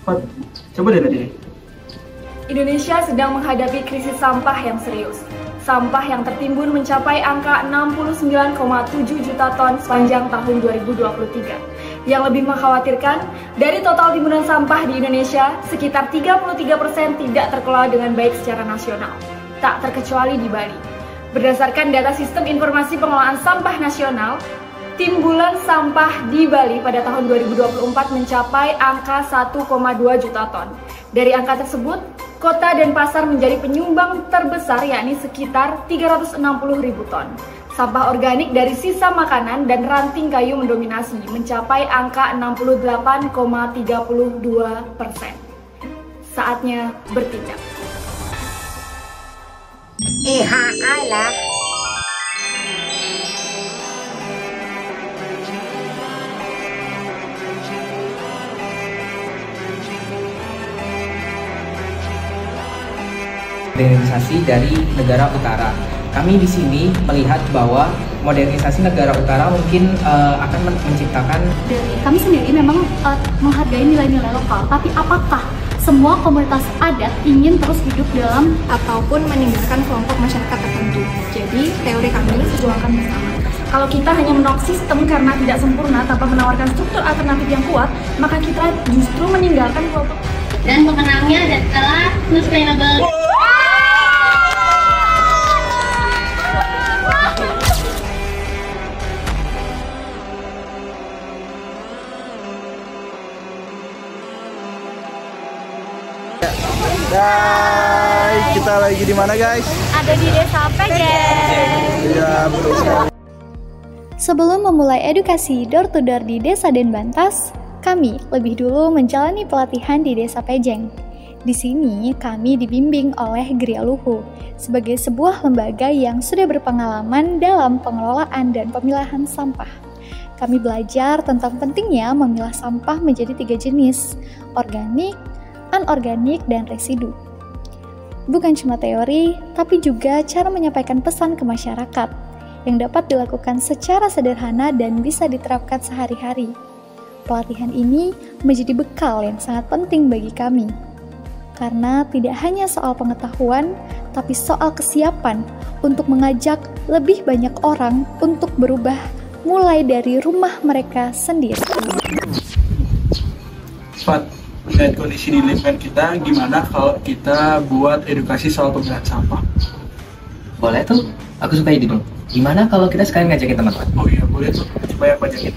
Pat, coba deh tadi. Indonesia sedang menghadapi krisis sampah yang serius. Sampah yang tertimbun mencapai angka 69,7 juta ton sepanjang tahun 2023. Yang lebih mengkhawatirkan, dari total timbunan sampah di Indonesia, sekitar 33% tidak terkelola dengan baik secara nasional. Tak terkecuali di Bali. Berdasarkan data Sistem Informasi Pengelolaan Sampah Nasional, timbulan sampah di Bali pada tahun 2024 mencapai angka 1,2 juta ton. Dari angka tersebut, kota dan pasar menjadi penyumbang terbesar, yakni sekitar 360.000 ton. Sampah organik dari sisa makanan dan ranting kayu mendominasi, mencapai angka 68,32%. Saatnya bertindak. Alah. Modernisasi dari negara utara. Kami di sini melihat bahwa modernisasi negara utara mungkin akan menciptakan. Dari kami sendiri memang menghargai nilai-nilai lokal, tapi apakah semua komunitas adat ingin terus hidup dalam ataupun meninggalkan kelompok masyarakat tertentu? Jadi teori kami perjuangkan bersama. Kalau kita hanya menolak sistem karena tidak sempurna tanpa menawarkan struktur alternatif yang kuat, maka kita justru meninggalkan kelompok. Dan pemenangnya adalah Sustainable. Guys, kita lagi di mana guys? ada di Desa Pejeng. Iya, betul sekali. Sebelum memulai edukasi door-to-door di Desa Denbantas, kami lebih dulu menjalani pelatihan di Desa Pejeng. Di sini kami dibimbing oleh Gria Luhu sebagai sebuah lembaga yang sudah berpengalaman dalam pengelolaan dan pemilahan sampah. Kami belajar tentang pentingnya memilah sampah menjadi 3 jenis, organik, anorganik, dan residu. Bukan cuma teori, tapi juga cara menyampaikan pesan ke masyarakat yang dapat dilakukan secara sederhana dan bisa diterapkan sehari-hari. Pelatihan ini menjadi bekal yang sangat penting bagi kami, karena tidak hanya soal pengetahuan, tapi soal kesiapan untuk mengajak lebih banyak orang untuk berubah mulai dari rumah mereka sendiri. Pat, melihat kondisi di lingkungan kita, gimana kalau kita buat edukasi soal pemilahan sampah? Boleh tuh, aku suka ide dong. Gimana kalau kita sekalian ngajakin teman-teman? Oh iya, boleh tuh. Coba yang bacain.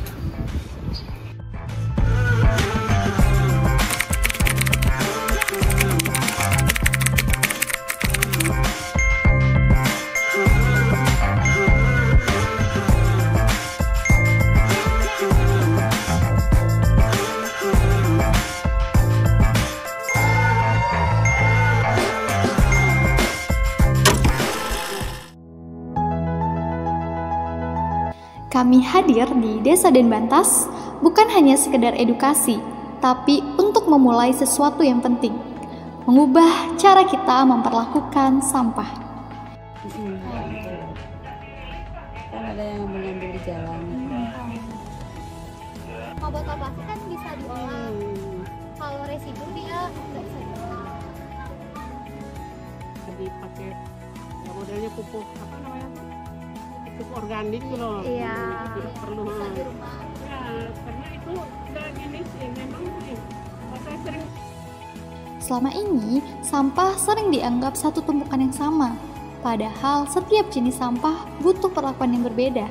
Kami hadir di Desa Denbantas bukan hanya sekedar edukasi, tapi untuk memulai sesuatu yang penting, mengubah cara kita memperlakukan sampah. Kan ada yang mengambil di jalan. Botol plastik kan bisa diolah. Kalau residu dia nggak bisa diolah. Jadi pakai modelnya pupuk apa namanya? Pupuk organik gitu loh. Iya. Tidak perlu. Bisa di rumah. Ya, karena itu udah gini sih, memang sih. Saya sering. Selama ini, sampah sering dianggap satu tumpukan yang sama, padahal setiap jenis sampah butuh perlakuan yang berbeda.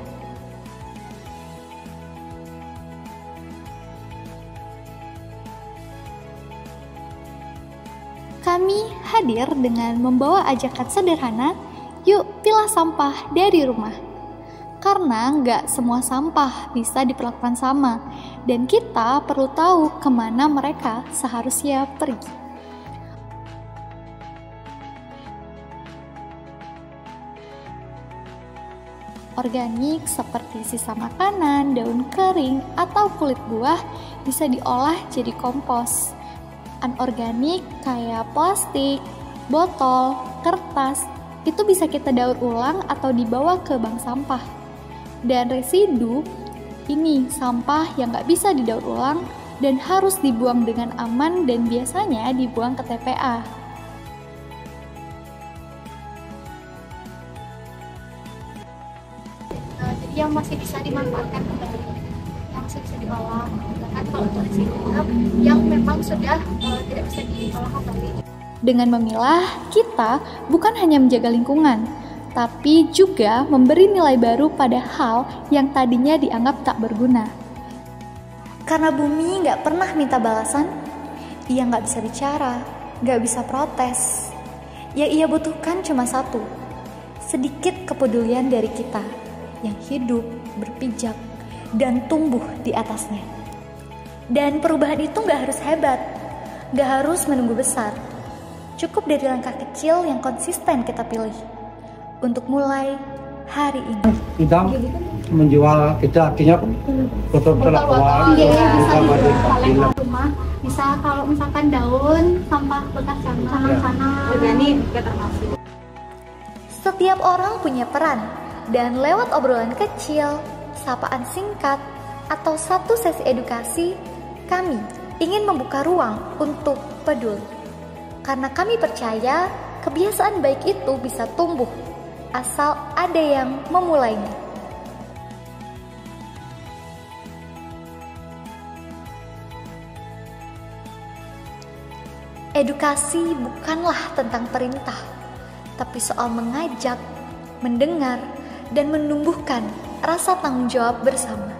Kami hadir dengan membawa ajakan sederhana, yuk pilah sampah dari rumah. Karena nggak semua sampah bisa diperlakukan sama, dan kita perlu tahu kemana mereka seharusnya pergi. Organik seperti sisa makanan, daun kering, atau kulit buah bisa diolah jadi kompos. Anorganik kayak plastik, botol, kertas, itu bisa kita daur ulang atau dibawa ke bank sampah. Dan residu, ini sampah yang nggak bisa didaur ulang dan harus dibuang dengan aman dan biasanya dibuang ke TPA. Jadi yang masih bisa dimanfaatkan kembali, yang masih bisa diolah. Sedangkan kalau untuk residu yang memang sudah tidak bisa diolah kembali. Dengan memilah, kita bukan hanya menjaga lingkungan, tapi juga memberi nilai baru pada hal yang tadinya dianggap tak berguna. Karena bumi nggak pernah minta balasan, ia nggak bisa bicara, nggak bisa protes. Yang ia butuhkan cuma satu, sedikit kepedulian dari kita yang hidup, berpijak, dan tumbuh di atasnya. Dan perubahan itu nggak harus hebat, nggak harus menunggu besar. Cukup dari langkah kecil yang konsisten kita pilih untuk mulai hari ini. Kita menjual, kita akhirnya botol-botol aqua, rumah. Bisa kalau misalkan daun, sampah bekas sana organik juga termasuk. Setiap orang punya peran, dan lewat obrolan kecil, sapaan singkat, atau satu sesi edukasi, kami ingin membuka ruang untuk peduli. Karena kami percaya kebiasaan baik itu bisa tumbuh asal ada yang memulainya. Edukasi bukanlah tentang perintah, tapi soal mengajak, mendengar, dan menumbuhkan rasa tanggung jawab bersama.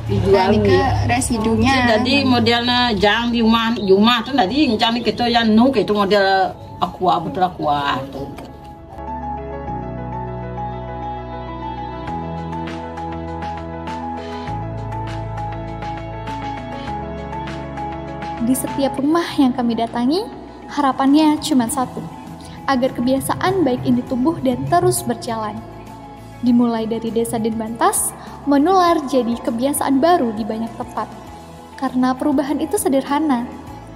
Dijual ke residunya. Jadi modelnya jang di rumah tuh tadi jang kita yang nuk itu model aqua betul aqua tuh. Di setiap rumah yang kami datangi, harapannya cuma satu, agar kebiasaan baik ini tumbuh dan terus berjalan. Dimulai dari Desa Denbantas, menular jadi kebiasaan baru di banyak tempat. Karena perubahan itu sederhana,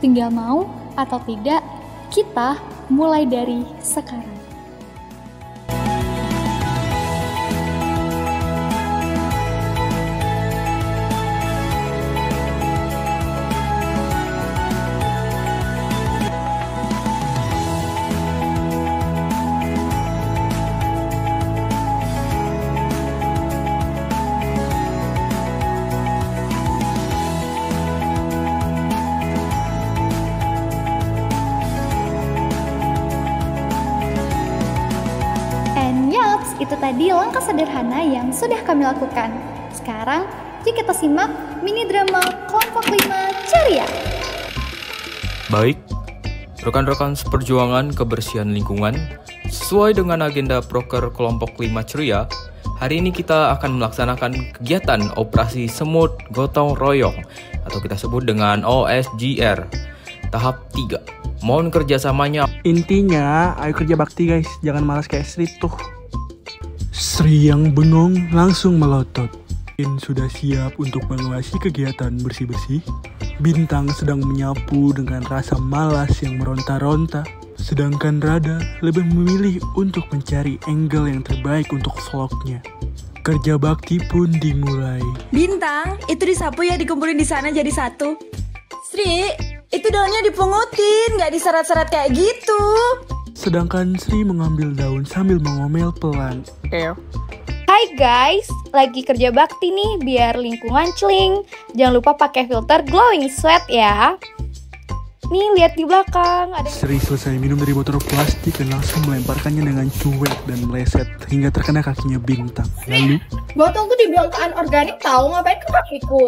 tinggal mau atau tidak, kita mulai dari sekarang. Itu tadi langkah sederhana yang sudah kami lakukan. Sekarang, yuk kita simak mini drama Kelompok 5 Ceria. Baik, rekan-rekan seperjuangan kebersihan lingkungan, sesuai dengan agenda Proker Kelompok 5 Ceria, hari ini kita akan melaksanakan kegiatan operasi semut gotong royong atau kita sebut dengan OSGR tahap 3. Mohon kerjasamanya. Intinya, ayo kerja bakti guys, jangan malas kayak Sri tuh. Sri yang bengong langsung melotot. In sudah siap untuk mengawasi kegiatan bersih-bersih. Bintang sedang menyapu dengan rasa malas yang meronta-ronta. Sedangkan Rada lebih memilih untuk mencari angle yang terbaik untuk vlognya. Kerja bakti pun dimulai. Bintang, itu disapu ya, dikumpulin di sana jadi satu. Sri, itu daunnya dipungutin, nggak diseret-seret kayak gitu. Sedangkan Sri mengambil daun sambil mengomel pelan. Hai guys, lagi kerja bakti nih biar lingkungan celing. Jangan lupa pakai filter glowing sweat ya. Nih lihat di belakang ada. Sri selesai minum dari botol plastik dan langsung melemparkannya dengan cuek dan meleset hingga terkena kakinya Bintang. Lalu botolku dibilang anorganik, tahu ngapain ke kakiku?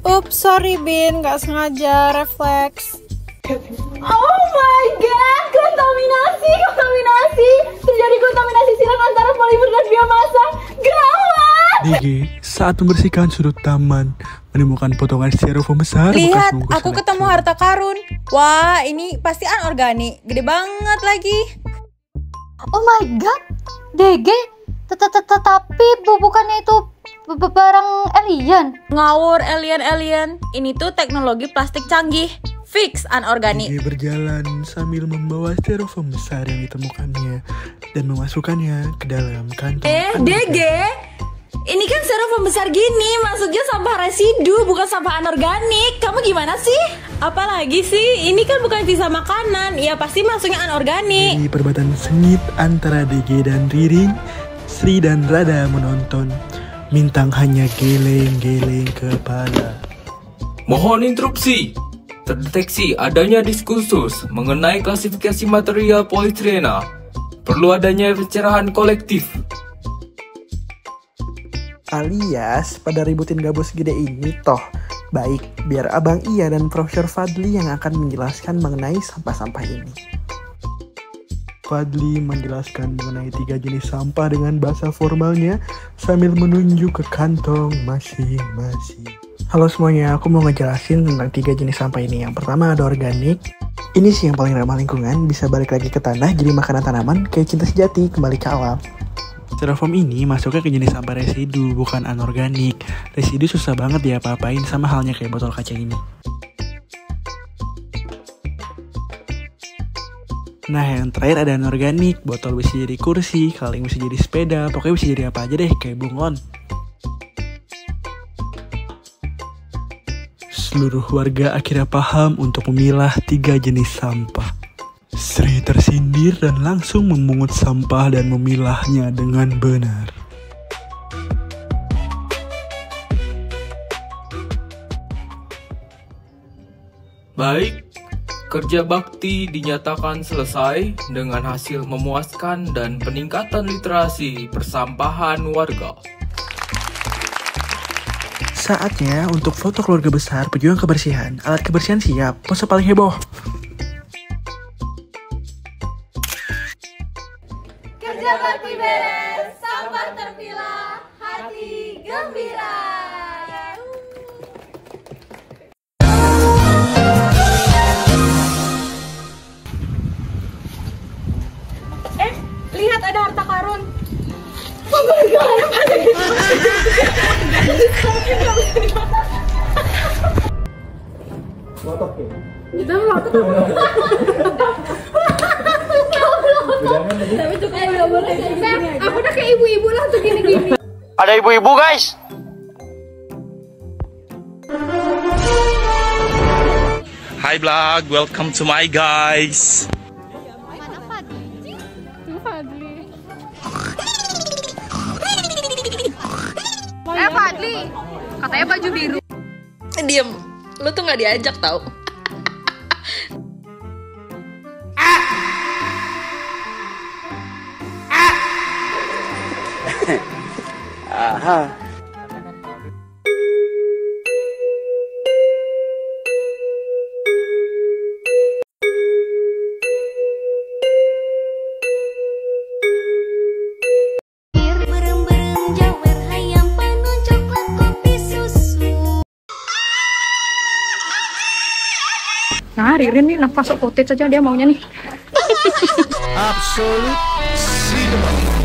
Ups, sorry Bin, nggak sengaja, refleks. Oh my god, kontaminasi. Terjadi kontaminasi silang antara polimer dan biomasa. Gawat. DG saat membersihkan sudut taman menemukan potongan styrofoam besar. Lihat, aku ketemu harta karun. Wah, ini pasti anorganik, gede banget lagi. Oh my god, DG, tapi bukannya itu barang alien? Ngawur, alien. Ini tuh teknologi plastik canggih. Fix anorganik. DG berjalan sambil membawa styrofoam besar yang ditemukannya dan memasukkannya ke dalam kantong. DG, ini kan styrofoam besar gini, maksudnya sampah residu, bukan sampah anorganik. Kamu gimana sih? Apalagi sih, ini kan bukan sisa makanan, ya pasti masuknya anorganik. Di perdebatan sengit antara DG dan Ririn, Sri dan Rada menonton. Mintang hanya geleng-geleng kepala. Mohon interupsi. Terdeteksi adanya diskursus mengenai klasifikasi material polietrilena. Perlu adanya pencerahan kolektif. Alias pada ributin gabus gede ini toh baik biar Abang Iya dan Profesor Fadli yang akan menjelaskan mengenai sampah-sampah ini. Fadli menjelaskan mengenai 3 jenis sampah dengan bahasa formalnya sambil menunjuk ke kantong masing-masing. Halo semuanya, aku mau ngejelasin tentang 3 jenis sampah ini. Yang pertama ada organik. Ini sih yang paling ramah lingkungan, bisa balik lagi ke tanah jadi makanan tanaman kayak cinta sejati kembali ke alam. Styrofoam ini masuknya ke jenis sampah residu, bukan anorganik. Residu susah banget diapa-apain, sama halnya kayak botol kaca ini. Nah yang terakhir ada anorganik, botol bisa jadi kursi, kaleng bisa jadi sepeda, pokoknya bisa jadi apa aja deh kayak bunglon. Seluruh warga akhirnya paham untuk memilah 3 jenis sampah. Sri tersindir dan langsung memungut sampah dan memilahnya dengan benar. Baik, kerja bakti dinyatakan selesai dengan hasil memuaskan dan peningkatan literasi persampahan warga. Saatnya untuk foto keluarga besar pejuang kebersihan. Alat kebersihan siap, pose paling heboh. Kerja bakti beres, sampah terpilah, hati gembira. Lihat ada harta karun. Oh my god, kita melotot. Tapi cukup nggak boleh kayak gini. Aku udah kayak ibu-ibu lah tuh gini-gini. Ada ibu-ibu guys. Hi vlog, welcome to my guys. Fadli, katanya baju biru. Diem, lu tuh nggak diajak tau. Aha. Nah, Ririn nih nafas otot saja dia maunya nih. Absolute cinema.